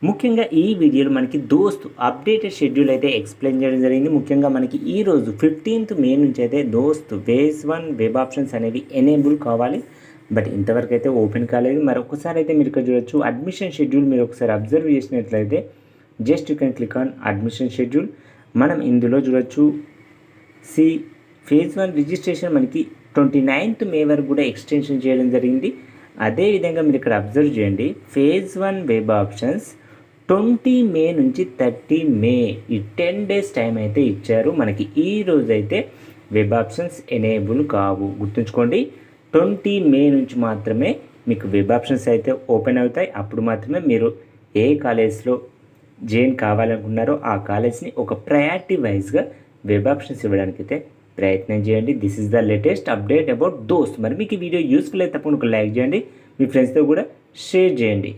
ముఖ్యంగా ఈ వీడియోలో మనకి దోస్త్ అప్డేటెడ్ షెడ్యూల్ అయితే ఎక్స్ప్లెయిన్ చేయడం జరిగింది. ముఖ్యంగా మనకి ఈరోజు 15th మే నుంచి అయితే దోస్త్ ఫేజ్ 1 వెబ్ ఆప్షన్స్ అనేవి ఎనేబుల్ కావాలి. బట్ ఇంతవరకు అయితే ఓపెన్ కాలేదు. మరొకసారి అయితే మీరు ఇక్కడ చూడొచ్చు అడ్మిషన్ షెడ్యూల్. మీరు ఒకసారి అబ్జర్వ్ చేసినట్లయితే just you can click on admission schedule. మనం ఇందులో చూడొచ్చు ఫేజ్ 1 రిజిస్ట్రేషన్ మనకి 29th మే వరకు కూడా ఎక్స్టెన్షన్ చేయడం జరిగింది. అదేవిధంగా మీరు ఇక్కడ అబ్జర్వ్ చేయండి, ఫేజ్ 1 వెబ్ ఆప్షన్స్ 20 మే నుంచి 30 మే ఈ 10 days టైం అయితే ఇచ్చారు. మనకి ఈ రోజు అయితే వెబ్ ఆప్షన్స్ ఎనేబుల్ కావు. గుర్తుంచుకోండి, 20 మే నుంచి మాత్రమే మీకు వెబ్ ఆప్షన్స్ అయితే ఓపెన్ అవుతాయి. అప్పుడు మాత్రమే మీరు ఏ కాలేజ్లో జాయిన్ కావాలనుకున్నారో ఆ కాలేజ్ని ఒక ప్రయారిటీ వైజ్గా వెబ్ ఆప్షన్స్ ఇవ్వడానికి అయితే ప్రయత్నం చేయండి. This is the latest update about దోస్త్. మరి మీకు ఈ వీడియో యూస్ఫుల్ అయితే తప్పకుండా ఒక లైక్ చేయండి, మీ ఫ్రెండ్స్తో కూడా షేర్ చేయండి.